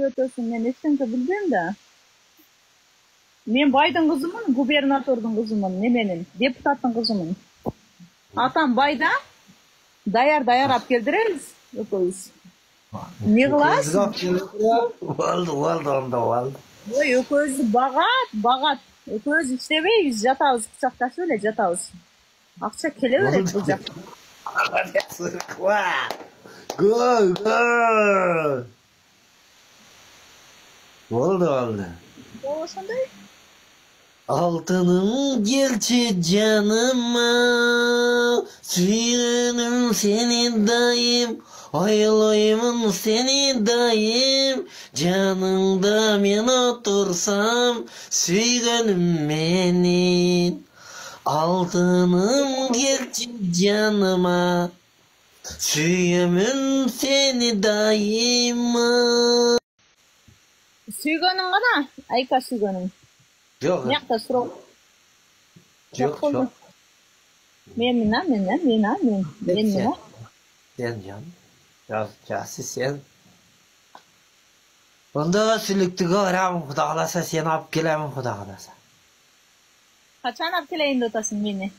Ötösün, men eştenke bilbem da. Men baydın kızımın, gubernatordun kızımın, nemenin, deputattın kızımın. Atam bayda, dayar ap keldireriz, öpöz. Ne kılasın? Oldu. Oy, öpözü bagat. Öpöz işlebeyiz, jatağız, kucaktaş öyle jatağız. Akça kele verek bu jak. Gol. Oldu. O şunday. Altınım gelçi canıma, suyunum seni daim, aylayımın seni daim, canında men otursam, süygönüm menin. Altınım gelçi canıma, suyumum seni daima. Süygönüm gana, ayka süygönüm. Yok. Nekta suro. Yok. Men. Sen can. Sen. Onda sülüktüge aram Xuda kalasa sen alıp gelemin Xuda kalasa. Kaçan ap keleyin dotasın beni.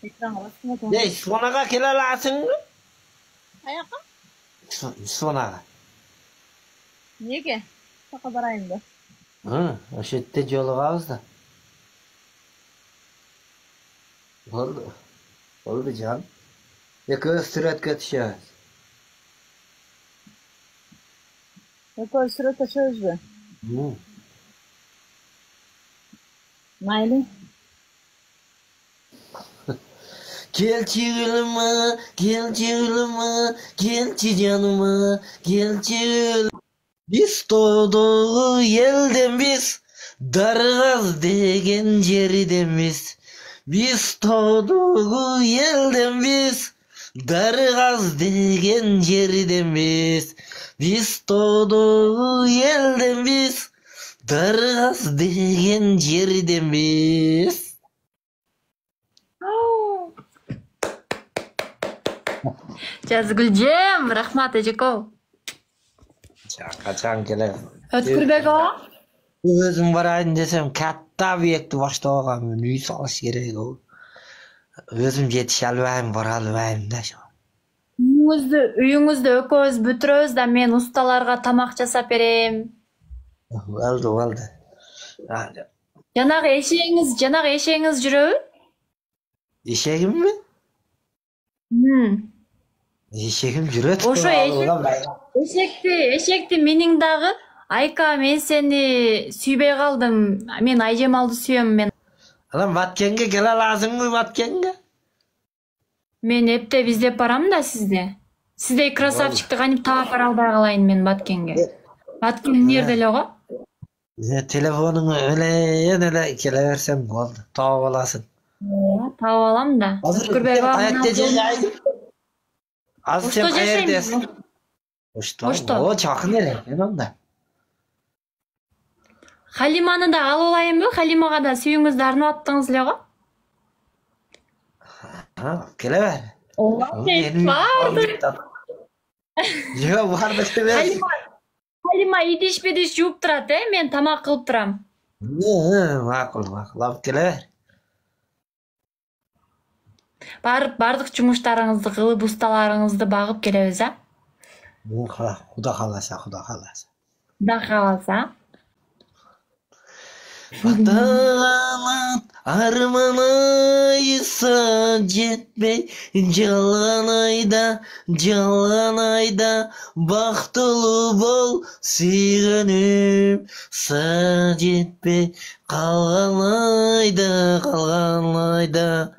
Ekran alasın da. Ne, sonaga kele alasın mı? Ayaka? Sonaga. Nege? Saka barayım da. Hı, o şette jolugabız da. Oldu can. Ekö süretke düşeriz. Ekö süretke düşeriz be. Hı. Mayli. Gelçi gülüme, gelçi canıma, gelçi gülüme. Biz doğduğu yelden biz, Dargaz degen jeriden biz. Biz doğduğu yelden biz, Dargaz degen jeriden biz. Biz doğduğu yelden biz, Dargaz degen jeriden biz. Жазгүлжем, рахмат эжеко. Kaçan gele. Өткүрбек ага. Özüm barayın desem katta büyüktü başta ağam. Nüy salış gerek o. Özüm yetiş albayım var albayım da şu. Үйүңүздө экөөбүз бүтүрөбүз да мен усталарга тамак жасап берем. Oldu. Жанагы эшегиңиз жүрөбү? Eşeğim mi? Eşeğim cüret. Ошо эшекти менин дагы Айка, мен сени сүйбөй калдым. Мен Айжемалды сүйөм мен. Adam Vatkenge gele lazım mı Vatkenge? Мен эптеп издеп барам да сизди. Сиздей красавчикти кантип таап бара албай калайын мен Баткенге. Баткен эмнерде эле го? Telefonunu öyle kele versem oldu. Tavuk olasın. Таап алам да. Өткүрбек ага. Az sen kayerdesin. Ошто? O çakın ele. Ben onda. Халиманы да алып алайынбы? Халимага да сүйүүңүздү арнап аттыңыз эле го? Kele ver. Yok vardı ver. Халима идиш жууп турат, мен тамак кылып турам. Макул. Алып келе ver. Барып бардык жумуштарыңызды кылып, усталарыңызды багып келебиз, а? Xuda kalasa. Кудай кааласа. Vatanet armanaysa jetmey jalan ayda baktulu bol suyganım jetmey kalgan ayda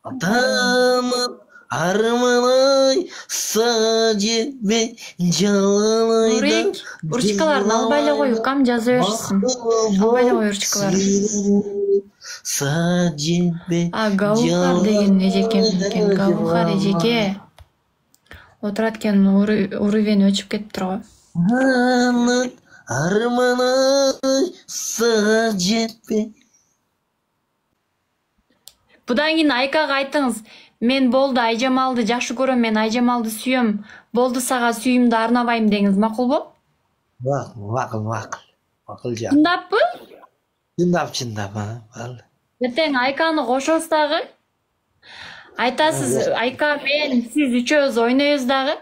Vatanet armanaysa jetmey jalan ayda Урчкаларын албай эле кой, укам жаза беришсин. Албай эле кой урчкаларын. Гаухар деген эжекем экен. Гаухар эжеке. Отурат экен, уровень өчүп кетиптир го. Будан кийин Айкага айтыңыз, мен болду Айжамалды жакшы көрөм, мен Айжамалды сүйөм. Болду сага сүйүүмдү арнабайм деңиз, макулбу? Makıl can. Чындаппы? Чындап, ha. Vallahi. Ертең Айканы кошосуз дагы. Айтасыз, Айка мен сиз үчөөбүз ойнойбуз дагы.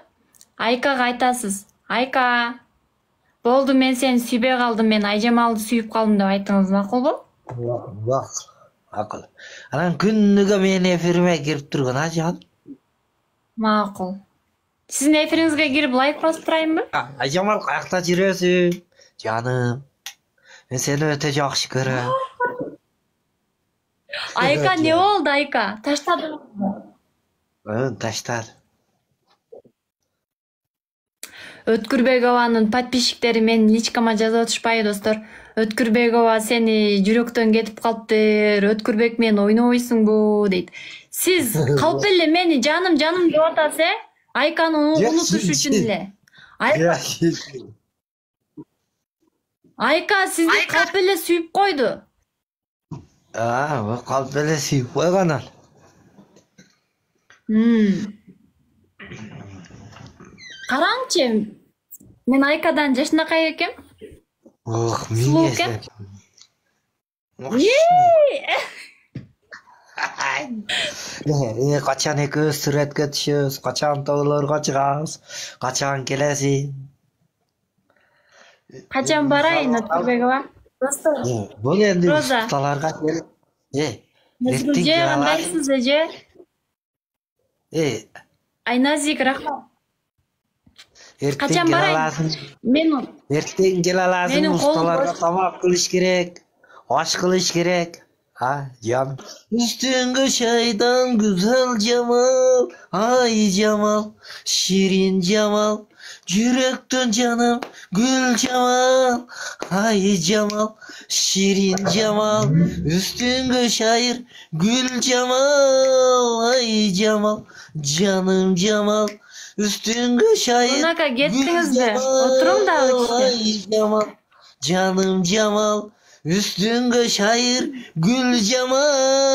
Айкага айтасыз. Айка, болду мен сени сүйбөй калдым, мен Айжамалды сүйүп калдым деп айтыңыз, макулбу? Makıl. Anam күнүгө менин эфириме кирип турган ha can. Макул. Сиздин эфириңизге кирип лайк басып турайынбы? Айжамал каякта жүрөсүң? Жаным. Мен сени өтө жакшы көрөм. Айка не болду, Айка? Таштадыңызбы? Таштады. Өткүрбекованын подписчиктери менин личкама жазып атышпайбы, достор? Өткүрбекова, сени жүрөктөн кетип калыптыр. Өткүрбек менен ойнобойсуңбу дейт. Сиз калп эле мени жаным деп атасыз, Айканы унутуш үчүн эле. Айка сизди калп эле сүйүп койду. Калп эле сүйүп койгон ал. Караңчы, мен Айкадан жашынакай экем. Сулуу экен. Качан экөөбүз сүрөткө түшөбүз, качан тоолорго чыгабыз, качан келесиң? Качан барайын, Өткүрбекова? Достор, Бул энди Роза. ustalarга келип. Мезгилже кандайсыз, эже? Айназик, рахмат. Качан барайын? Эртең келе аласың, Менин колум ustalarга бош. тамак кылыш керек, аш кылыш керек. Canım. Üstün şeyden güzel Cemal, ay Cemal, şirin Cemal, yürekten canım gül Cemal, ay Cemal, şirin Cemal, üstün şair gül Cemal, ay Cemal, canım Cemal, üstün şair Onaka gül gittiniz be. Cemal, Oturun da işte. ay Cemal, canım Cemal. Üstünde şair Gül Cemal.